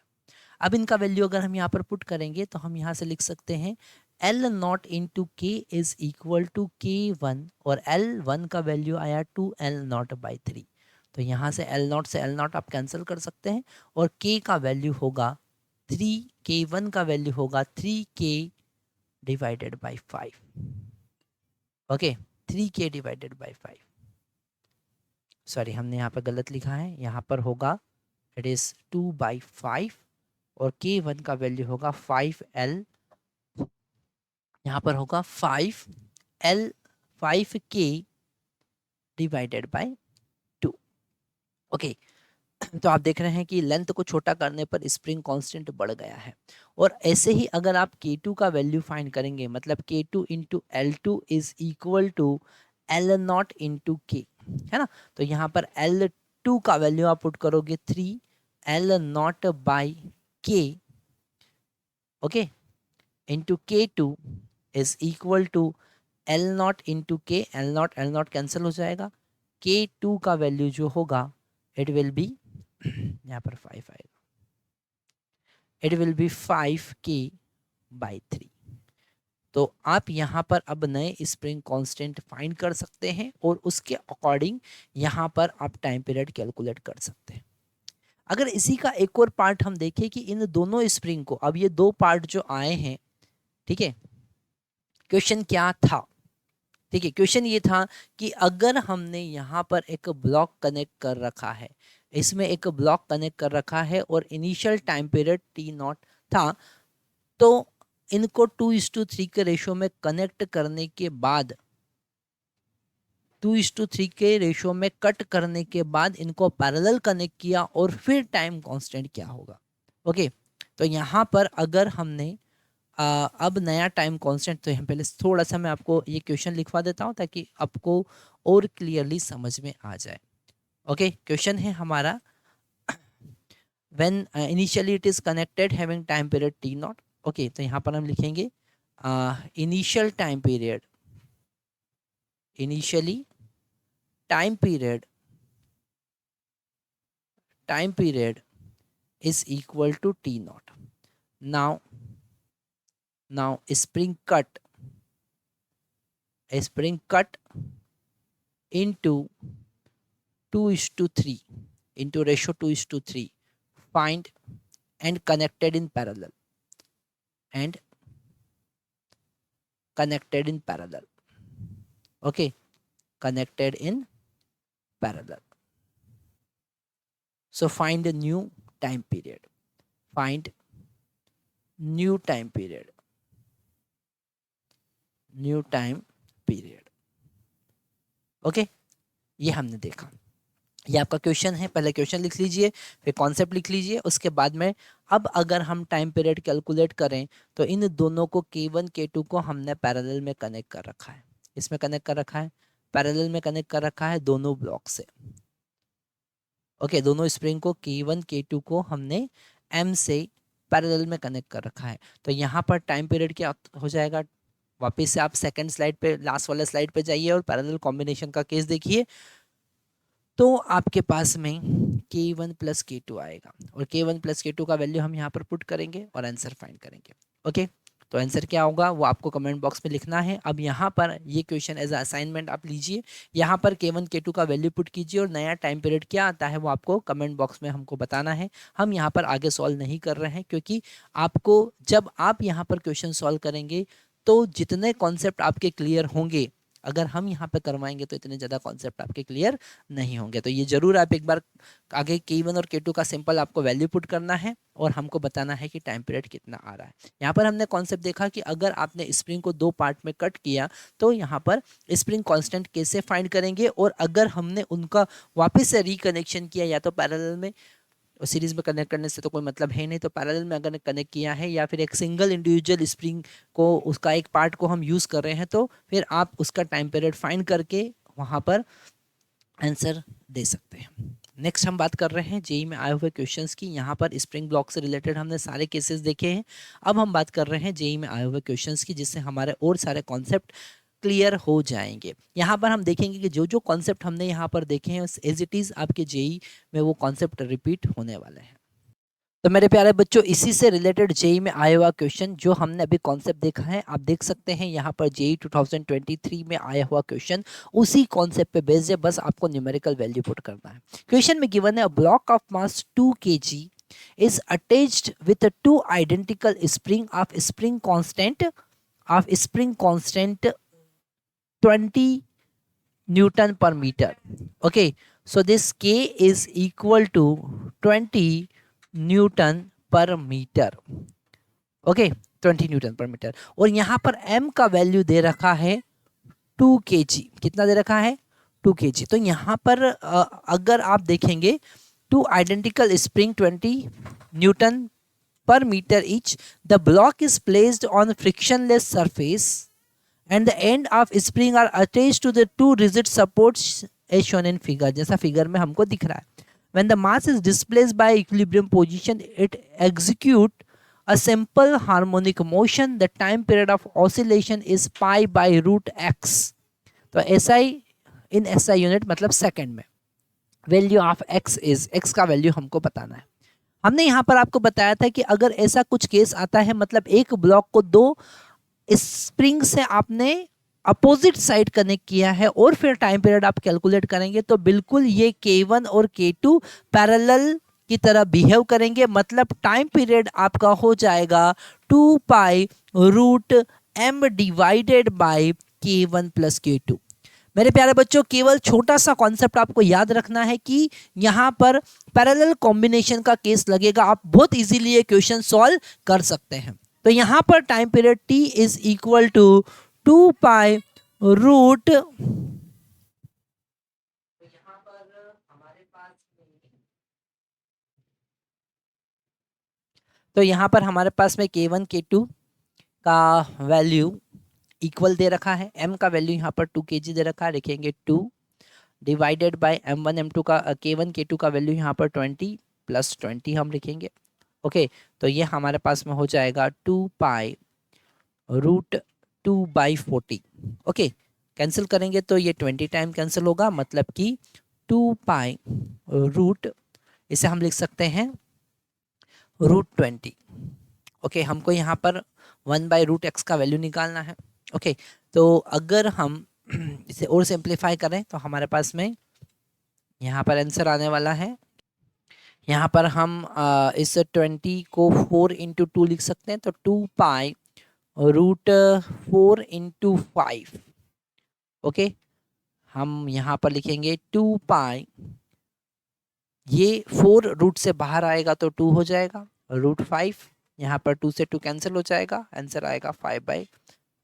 अब इनका वैल्यू अगर हम यहाँ पर पुट करेंगे तो हम यहाँ से लिख सकते हैं L0 इंटू के इज इक्वल टू K1 और L1 का वैल्यू आया 2L0/3। तो यहाँ से L0 से L0 आप कैंसिल कर सकते हैं और K का वैल्यू होगा 3, K1 का वैल्यू होगा 3K divided by 5। Okay, 3K divided by 5। Sorry, हमने यहाँ पर गलत लिखा है, यहाँ पर होगा इट इज़ 2/5 और K1 का वैल्यू होगा 5L, यहाँ पर होगा 5K डिवाइडेड बाय 2। ओके, तो आप देख रहे हैं कि लेंथ को छोटा करने पर स्प्रिंग कांस्टेंट बढ़ गया है। और ऐसे ही अगर आप K2 का वैल्यू फाइंड करेंगे, मतलब K2 into L2 is equal to L0 into K, है ना। तो यहाँ पर L2 का वैल्यू आप पुट करोगे 3L0/K, okay, into K2 is equal to L0 into K, L0 cancel हो जाएगा। K2 का वैल्यू जो होगा इट विल बी, यहाँ पर 5 आएगा, इट विल बी 5K/3। तो आप यहाँ पर अब नए स्प्रिंग कांस्टेंट फाइंड कर सकते हैं और उसके अकॉर्डिंग यहाँ पर आप टाइम पीरियड कैलकुलेट कर सकते हैं। अगर इसी का एक और पार्ट हम देखें कि इन दोनों स्प्रिंग को, अब ये दो पार्ट जो आए हैं, ठीक है, क्वेश्चन क्या था, ठीक है, क्वेश्चन ये था कि अगर हमने यहाँ पर एक ब्लॉक कनेक्ट कर रखा है, इसमें एक ब्लॉक कनेक्ट कर रखा है और इनिशियल टाइम पीरियड T0 था, तो इनको 2:3 के रेशो में कनेक्ट करने के बाद, 2:3 के रेशो में कट करने के बाद इनको पैरेलल कनेक्ट किया और फिर टाइम कांस्टेंट क्या होगा। ओके, तो यहाँ पर अगर हमने अब नया टाइम कांस्टेंट, तो यहाँ पहले थोड़ा सा मैं आपको ये क्वेश्चन लिखवा देता हूँ ताकि आपको और क्लियरली समझ में आ जाए। ओके, क्वेश्चन है हमारा, when initially it is connected having time period T0। Okay, तो यहाँ पर हम लिखेंगे initial time period, initially time period is equal to T0. Now spring cut into 2:3 into ratio 2:3, find and connected in parallel, okay, connected in parallel. So find a new time period, new time period. Okay, ये हमने देखा, ये आपका question है। पहले question लिख लीजिए, फिर कॉन्सेप्ट लिख लीजिए, उसके बाद में अब अगर हम टाइम पीरियड कैलकुलेट करें तो इन दोनों को K1 K2 को हमने पैरेलल में कनेक्ट कर रखा है, इसमें कनेक्ट कर रखा है, पैरेलल में कनेक्ट कर रखा है दोनों ब्लॉक से। ओके, दोनों स्प्रिंग को K1 K2 को हमने M से पैरेलल में कनेक्ट कर रखा है। तो यहाँ पर टाइम पीरियड क्या हो जाएगा, वापस से आप सेकंड स्लाइड पे, लास्ट वाले स्लाइड पे जाइए और पैरेलल कॉम्बिनेशन का केस देखिए। तो आपके पास में K1 प्लस K2 आएगा और K1 प्लस K2 का वैल्यू हम यहाँ पर पुट करेंगे और आंसर फाइंड करेंगे। ओके, तो आंसर क्या होगा वो आपको कमेंट बॉक्स में लिखना है। अब यहाँ पर ये क्वेश्चन एज असाइनमेंट आप लीजिए, यहाँ पर K1 K2 का वैल्यू पुट कीजिए और नया टाइम पीरियड क्या आता है वो आपको कमेंट बॉक्स में हमको बताना है। हम यहाँ पर आगे सॉल्व नहीं कर रहे हैं, क्योंकि आपको जब आप यहाँ पर क्वेश्चन सॉल्व करेंगे तो जितने कॉन्सेप्ट आपके क्लियर होंगे, अगर हम यहाँ पे करवाएंगे तो इतने ज़्यादा कॉन्सेप्ट आपके क्लियर नहीं होंगे। तो ये जरूर आप एक बार आगे K1 और K2 का सिंपल आपको वैल्यू पुट करना है और हमको बताना है कि टाइम पीरियड कितना आ रहा है। यहाँ पर हमने कॉन्सेप्ट देखा कि अगर आपने स्प्रिंग को दो पार्ट में कट किया तो यहाँ पर स्प्रिंग कांस्टेंट कैसे फाइंड करेंगे, और अगर हमने उनका वापस से रिकनेक्शन किया या तो पैरेलल में, और सीरीज में कनेक्ट करने से तो कोई मतलब है नहीं, तो पैरेलल में अगर कनेक्ट किया है या फिर एक सिंगल इंडिविजुअल स्प्रिंग को उसका एक पार्ट को हम यूज़ कर रहे हैं, तो फिर आप उसका टाइम पीरियड फाइंड करके वहाँ पर आंसर दे सकते हैं। नेक्स्ट हम बात कर रहे हैं जेईई में आए हुए क्वेश्चंस की। यहाँ पर स्प्रिंग ब्लॉक से रिलेटेड हमने सारे केसेस देखे हैं। अब हम बात कर रहे हैं जेईई में आए हुए क्वेश्चंस की, जिससे हमारे और सारे कॉन्सेप्ट क्लियर हो जाएंगे। यहाँ पर हम देखेंगे कि जो जो कॉन्सेप्ट हमने यहाँ पर देखे हैं एज इट इज़ आपके जेई में वो कॉन्सेप्ट रिपीट होने वाले हैं। तो मेरे प्यारे बच्चों, इसी से रिलेटेड जेई में आया हुआ क्वेश्चन जो हमने अभी कॉन्सेप्ट देखा है, आप देख सकते हैं यहाँ पर जेई 2023 में आया हुआ क्वेश्चन उसी कॉन्सेप्ट पे बेस्ड है, बस आपको न्यूमेरिकल वैल्यू पुट करना है। क्वेश्चन में गिवन है, a block of mass 2 kg is attached with a two identical spring of spring constant 20 Newton per meter. Okay, so this K is equal to 20 Newton per meter. Okay, 20 Newton per meter। और यहाँ पर M का value दे रखा है 2 kg। कितना दे रखा है? 2 kg। तो यहाँ पर अगर आप देखेंगे two identical spring 20 Newton per meter each, the block is placed on frictionless surface and the end of spring are attached to the two rigid supports as shown in figure, जैसा figure में हमको दिख रहा है। When the mass is displaced by equilibrium position, it execute a simple harmonic motion. The time period of oscillation is pi by root x। तो SI in SI unit मतलब second में। Value of x is, x का value हमको बताना है। हमने यहाँ पर आपको बताया था कि अगर ऐसा कुछ केस आता है, मतलब एक ब्लॉक को दो स्प्रिंग से आपने अपोजिट साइड कनेक्ट किया है और फिर टाइम पीरियड आप कैलकुलेट करेंगे तो बिल्कुल ये K1 और K2 पैरेलल की तरह बिहेव करेंगे, मतलब टाइम पीरियड आपका हो जाएगा 2 pi root m divided by K1 plus K2। मेरे प्यारे बच्चों, केवल छोटा सा कॉन्सेप्ट आपको याद रखना है कि यहाँ पर पैरेलल कॉम्बिनेशन का केस लगेगा, आप बहुत इजीली ये क्वेश्चन सॉल्व कर सकते हैं। तो यहाँ पर time period t is equal to 2 pi root, तो यहाँ पर हमारे पास में K1 K2 का वैल्यू इक्वल दे रखा है, m का वैल्यू यहाँ पर 2 kg दे रखा है, लिखेंगे 2 डिवाइडेड बाय m1 m2 का K1 K2 का वैल्यू यहाँ पर 20 प्लस 20 हम लिखेंगे। ओके, तो ये हमारे पास में हो जाएगा 2 pi root 2 by 40। Okay, cancel करेंगे तो ये 20 टाइम कैंसिल होगा, मतलब कि 2 पाई रूट, इसे हम लिख सकते हैं रूट 20। ओके, हमको यहाँ पर 1 बाई रूट एक्स का वैल्यू निकालना है। ओके, तो अगर हम इसे और सिंप्लीफाई करें तो हमारे पास में यहाँ पर आंसर आने वाला है, यहाँ पर हम इस 20 को 4 इंटू 2 लिख सकते हैं, तो 2 पाई रूट 4 इंटू 5। ओके, हम यहाँ पर लिखेंगे 2 पाई, ये 4 रूट से बाहर आएगा तो 2 हो जाएगा, रूट 5, यहाँ पर 2 से 2 कैंसिल हो जाएगा, आंसर आएगा 5 बाई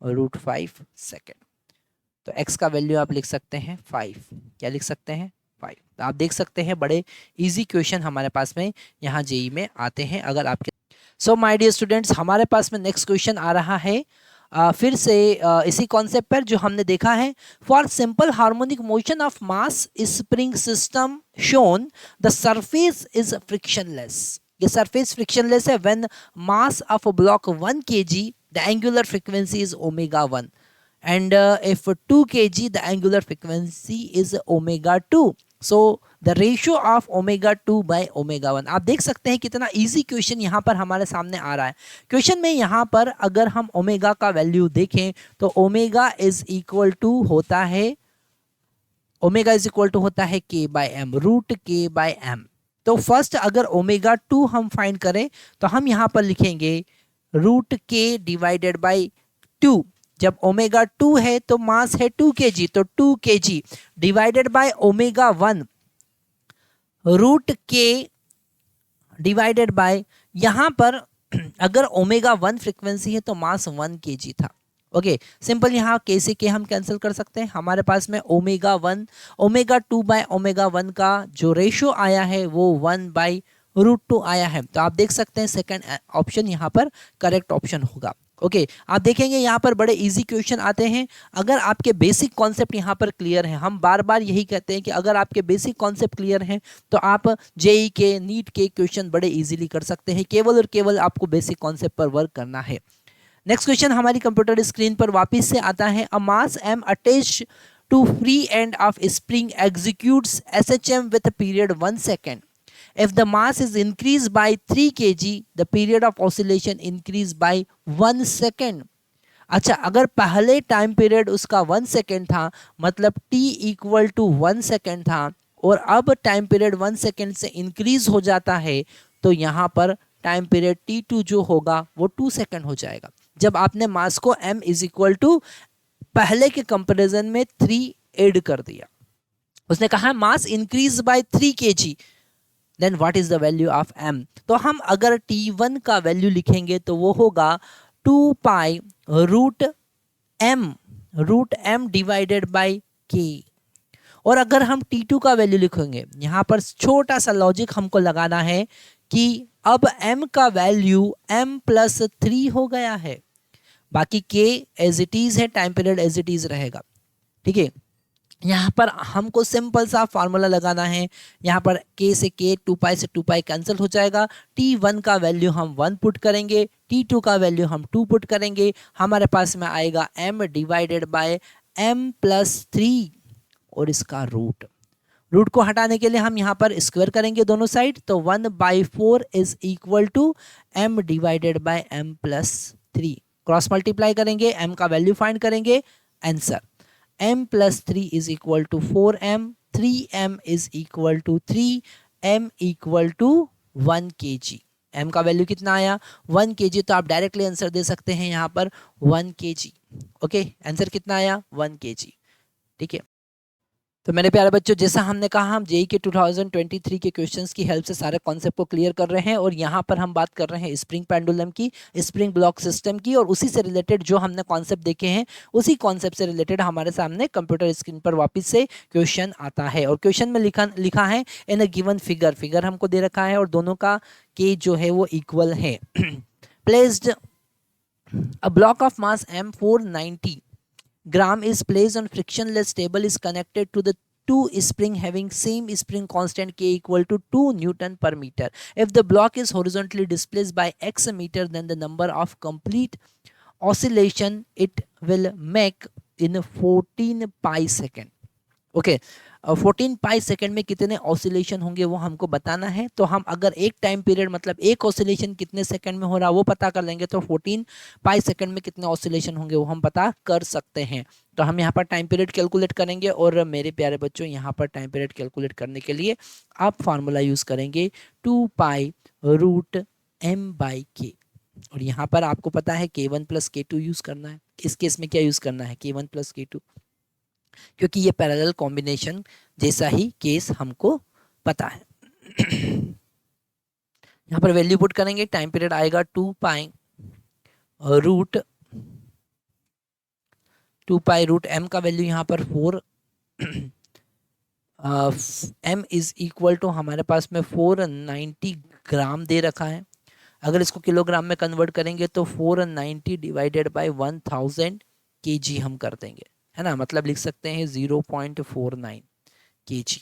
रूट 5 सेकेंड। तो x का वैल्यू आप लिख सकते हैं 5। क्या लिख सकते हैं? 5। तो आप देख सकते हैं बड़े इजी क्वेश्चन हमारे पास में यहाँ जेई में आते हैं अगर आपके। सो माय डियर स्टूडेंट्स, हमारे पास में नेक्स्ट क्वेश्चन आ रहा है फिर से इसी कॉन्सेप्ट पर जो हमने देखा है। For simple harmonic motion of mass spring system shown the surface is frictionless. ये सरफेस फ्रिक्शनलेस है when mass of block 1 kg the angular frequency is omega 1 and if 2 kg the angular frequency is omega 2, so the ratio of omega 2 by omega 1। आप देख सकते हैं कितना easy question यहाँ पर हमारे सामने आ रहा है। क्वेश्चन में यहाँ पर अगर हम ओमेगा का वैल्यू देखें तो ओमेगा इज इक्वल टू होता है, ओमेगा इज इक्वल टू होता है k by m, root k by m। तो फर्स्ट अगर ओमेगा 2 हम फाइंड करें तो हम यहाँ पर लिखेंगे रूट k डिवाइडेड बाई 2। जब ओमेगा 2 है तो मास है 2 kg, तो 2 kg divided by omega 1 root k divided by, यहाँ पर अगर ओमेगा 1 फ्रीक्वेंसी है तो मास 1 kg था। ओके, सिंपल यहाँ k से k हम कैंसिल कर सकते हैं। हमारे पास में ओमेगा 1 ओमेगा 2 बाय ओमेगा 1 का जो रेशियो आया है वो 1 बाई रूट 2 आया है। तो आप देख सकते हैं सेकंड ऑप्शन यहाँ पर करेक्ट ऑप्शन होगा। ओके, आप देखेंगे यहाँ पर बड़े इजी क्वेश्चन आते हैं अगर आपके बेसिक कॉन्सेप्ट यहाँ पर क्लियर है। हम बार बार यही कहते हैं कि अगर आपके बेसिक कॉन्सेप्ट क्लियर हैं तो आप जेई के, नीट के क्वेश्चन बड़े इजीली कर सकते हैं, केवल और केवल आपको बेसिक कॉन्सेप्ट पर वर्क करना है। नेक्स्ट क्वेश्चन हमारी कंप्यूटर स्क्रीन पर वापस से आता है। अ मास m attached to free end of spring executes SHM with a period 1 second. If the mass is increased by 3 kg, the period of oscillation increase by 1 second. अच्छा, अगर पहले time period उसका 1 second था, मतलब t इक्वल टू 1 सेकेंड था, और अब time period 1 second से इंक्रीज हो जाता है, तो यहाँ पर टाइम पीरियड t2 जो होगा वो 2 सेकेंड हो जाएगा। जब आपने मास को m इज इक्वल टू पहले के कंपैरिजन में 3 ऐड कर दिया। उसने कहा mass increase by 3 kg, then what is the value of m। तो हम अगर t1 का वैल्यू लिखेंगे तो वो होगा 2 pi root m divided by k। और अगर हम t2 का वैल्यू लिखेंगे, यहाँ पर छोटा सा लॉजिक हमको लगाना है कि अब m का वैल्यू m प्लस 3 हो गया है, बाकी k एज इट इज है, time period as it is रहेगा। ठीक है, यहाँ पर हमको सिंपल सा फॉर्मूला लगाना है। यहाँ पर k से k, 2 पाई से 2 पाई कैंसिल हो जाएगा। t1 का वैल्यू हम 1 पुट करेंगे, t2 का वैल्यू हम 2 पुट करेंगे, हमारे पास में आएगा m divided by m plus 3 और इसका रूट को हटाने के लिए हम यहाँ पर स्क्वायर करेंगे दोनों साइड, तो 1/4 is equal to m divided by m plus 3। Cross multiply करेंगे, m का वैल्यू फाइंड करेंगे, answer m plus 3 is equal to 4m, 3m is equal to 3, m equal to 1 kg। m का वैल्यू कितना आया 1 kg, तो आप डायरेक्टली आंसर दे सकते हैं यहाँ पर 1 kg। ओके, आंसर कितना आया 1 kg। ठीक है, तो मेरे प्यारे बच्चों, जैसा हमने कहा हम जेई के 2023 के क्वेश्चंस की हेल्प से सारे कॉन्सेप्ट को क्लियर कर रहे हैं, और यहाँ पर हम बात कर रहे हैं स्प्रिंग पेंडुलम की, स्प्रिंग ब्लॉक सिस्टम की, और उसी से रिलेटेड जो हमने कॉन्सेप्ट देखे हैं उसी कॉन्सेप्ट से रिलेटेड हमारे सामने कंप्यूटर स्क्रीन पर वापस से क्वेश्चन आता है। और क्वेश्चन में लिखा है इन अ गिवन फिगर हमको दे रखा है और दोनों का के जो है वो इक्वल है। Placed a block of mass m 490 gram is placed on frictionless table is connected to the two spring having same spring constant k equal to 2 Newton per meter. If the block is horizontally displaced by x meter, then the number of complete oscillation it will make in 14 pi second. Okay, 14 pi second में कितने oscillation होंगे वो हमको बताना है। तो हम अगर एक टाइम पीरियड मतलब एक ऑसिलेशन कितने सेकंड में हो रहा है वो पता कर लेंगे, तो 14 पाई सेकेंड में कितने ऑसिलेशन होंगे वो हम पता कर सकते हैं। तो हम यहाँ पर टाइम पीरियड कैलकुलेट करेंगे, और मेरे प्यारे बच्चों यहाँ पर टाइम पीरियड कैलकुलेट करने के लिए आप फार्मूला यूज़ करेंगे 2 पाई रूट m बाई के, और यहाँ पर आपको पता है k1 प्लस k2 यूज़ करना है। इस केस में क्या यूज़ करना है k1 प्लस k2, क्योंकि ये पैरेलल कॉम्बिनेशन जैसा ही केस हमको पता है। यहाँ पर वैल्यू पुट करेंगे, टाइम पीरियड आएगा 2 पाई रूट m का वैल्यू यहाँ पर 4, m इज इक्वल टू हमारे पास में 490 ग्राम दे रखा है। अगर इसको किलोग्राम में कन्वर्ट करेंगे तो 490 डिवाइडेड बाय 1000 kg हम कर देंगे, है ना, मतलब लिख सकते हैं 0.49 kg।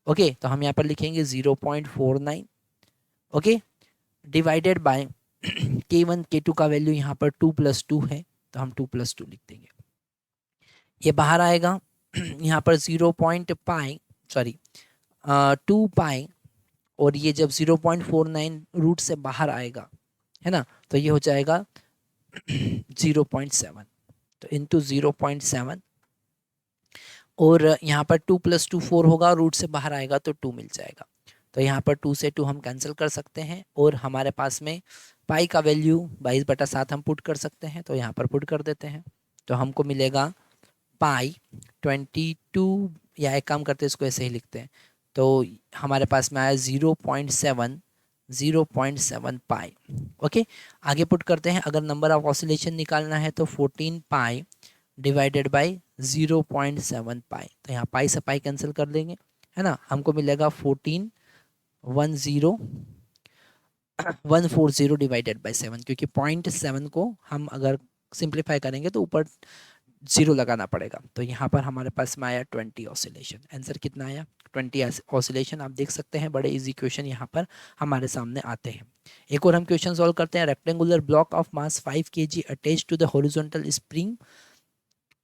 ओके, तो हम यहाँ पर लिखेंगे 0.49, okay, divided by k1 k2 का वैल्यू यहाँ पर 2 + 2 है, तो हम 2 + 2 लिख देंगे। ये बाहर आएगा यहाँ पर 2 पाई, और ये जब 0.49 रूट से बाहर आएगा, है ना, तो ये हो जाएगा 0.7, तो इंटू 0.7, और यहाँ पर 2 + 2 4 होगा, रूट से बाहर आएगा तो 2 मिल जाएगा। तो यहाँ पर 2 से 2 हम कैंसिल कर सकते हैं, और हमारे पास में पाई का वैल्यू 22/7 हम पुट कर सकते हैं, तो यहाँ पर पुट कर देते हैं, तो हमको मिलेगा पाई 22, या एक काम करते हैं इसको ऐसे ही लिखते हैं, तो हमारे पास में आया 0.7 पाई। ओके, आगे पुट करते हैं, अगर नंबर ऑफ ऑसिलेशन निकालना है तो 14 पाई डिवाइडेड बाय 0.7 पाई, तो यहाँ पाई से पाई कैंसिल कर देंगे, है ना, हमको मिलेगा 14140 डिवाइडेड बाय 7, क्योंकि 0.7 को हम अगर सिंप्लीफाई करेंगे तो ऊपर 0 लगाना पड़ेगा। तो यहाँ पर हमारे पास में आया 20 ऑसिलेशन। आंसर कितना आया? 20 ऑसिलेशन। आप देख सकते हैं बड़े इजी क्वेश्चन यहाँ पर हमारे सामने आते हैं। एक और हम क्वेश्चन सॉल्व करते हैं। Rectangular block of mass 5 kg attached to the horizontal spring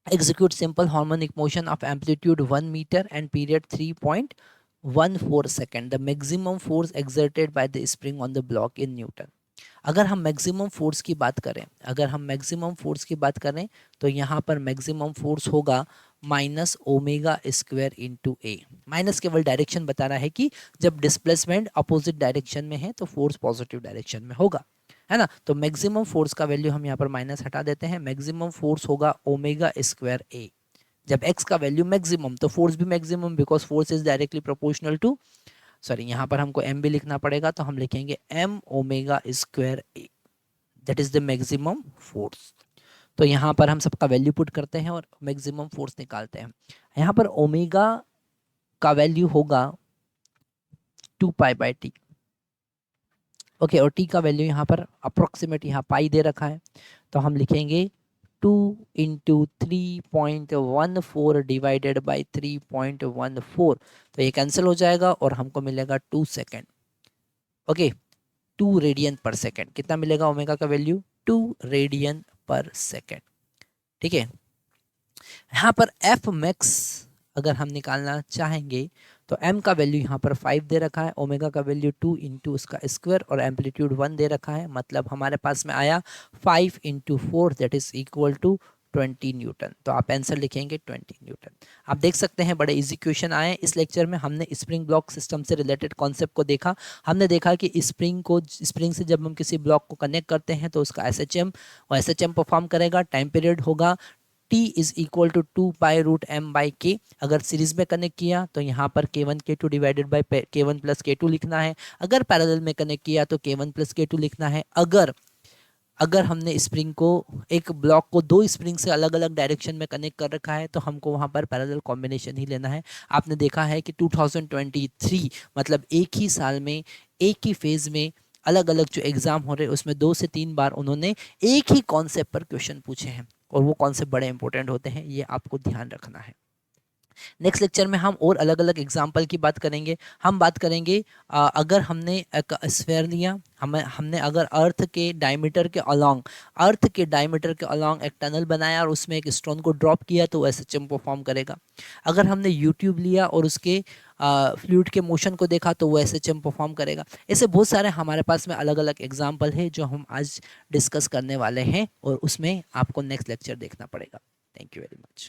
execute simple harmonic motion of amplitude 1 meter and period 3.14 second. The maximum force exerted by the spring on the block in Newton. अगर हम maximum force की बात करें तो यहाँ पर maximum force होगा minus omega square into ए। Minus केवल डायरेक्शन बता रहा है कि जब डिस्प्लेसमेंट अपोजिट डायरेक्शन में है तो फोर्स पॉजिटिव डायरेक्शन में होगा, है ना। तो मैक्सिमम फोर्स का वैल्यू हम यहाँ पर माइनस हटा देते हैं। मैक्सिमम फोर्स होगा ओमेगा स्क्वायर ए। जब x का वैल्यू मैक्सिमम तो फोर्स भी maximum, because force is directly proportional to, sorry यहाँ पर हमको m भी लिखना पड़ेगा, तो हम लिखेंगे m omega square A, that is the maximum force. तो यहाँ पर हम सबका वैल्यू पुट करते हैं और मैक्सिमम फोर्स निकालते हैं। यहाँ पर ओमेगा का वैल्यू होगा 2 पाई बाई टी, ओके, और टी का वैल्यू यहाँ पर अप्रोक्सीमेट यहाँ पाई दे रखा है, तो हम लिखेंगे 2 इंटू 3.14 डिवाइडेड बाई 3.14, तो ये कैंसिल हो जाएगा और हमको मिलेगा 2 सेकेंड, ओके, 2 रेडियन पर सेकेंड। कितना मिलेगा ओमेगा का वैल्यू? 2 रेडियन पर सेकेंड, ठीक है। यहाँ पर एफ मैक्स अगर हम निकालना चाहेंगे तो m का वैल्यू यहाँ पर 5 दे रखा है, ओमेगा का वैल्यू 2 इंटू उसका स्क्वायर और एम्पलीट्यूड 1 दे रखा है, मतलब हमारे पास में आया 5 into 4 that is equal to 20 newton. तो आप आंसर लिखेंगे 20 न्यूटन। आप देख सकते हैं बड़े इजी क्वेश्चन आए। इस लेक्चर में हमने स्प्रिंग ब्लॉक सिस्टम से रिलेटेड कॉन्सेप्ट को देखा। हमने देखा कि स्प्रिंग से जब हम किसी ब्लॉक को कनेक्ट करते हैं तो उसका एसएचएम परफॉर्म करेगा, टाइम पीरियड होगा T is equal to 2 pi root m by k. अगर सीरीज में कनेक्ट किया तो यहाँ पर K1 K2 divided by K1 plus K2 लिखना है। अगर पैरेलल में कनेक्ट किया तो K1 प्लस K2 लिखना है। अगर हमने स्प्रिंग को, एक ब्लॉक को दो स्प्रिंग से अलग अलग डायरेक्शन में कनेक्ट कर रखा है तो हमको वहाँ पर पैरेलल कॉम्बिनेशन ही लेना है। आपने देखा है कि 2023 मतलब एक ही साल में एक ही फेज में अलग अलग जो एग्जाम हो रहे हैं उसमें 2 से 3 बार उन्होंने एक ही कॉन्सेप्ट पर क्वेश्चन पूछे हैं और वो कॉन्सेप्ट बड़े इंपॉर्टेंट होते हैं, ये आपको ध्यान रखना है। नेक्स्ट लेक्चर में हम और अलग अलग एग्जाम्पल की बात करेंगे। हम बात करेंगे अगर हमने एक स्फीयर लिया, हमने अगर अर्थ के डायमीटर के अलोंग एक टनल बनाया और उसमें एक स्टोन को ड्रॉप किया तो एसएचएम परफॉर्म करेगा। अगर हमने यूट्यूब लिया और उसके फ्लूइड के मोशन को देखा तो वो एसएचएम परफॉर्म करेगा। ऐसे बहुत सारे हमारे पास में अलग अलग एग्जाम्पल है जो हम आज डिस्कस करने वाले हैं और उसमें आपको नेक्स्ट लेक्चर देखना पड़ेगा। Thank you very much.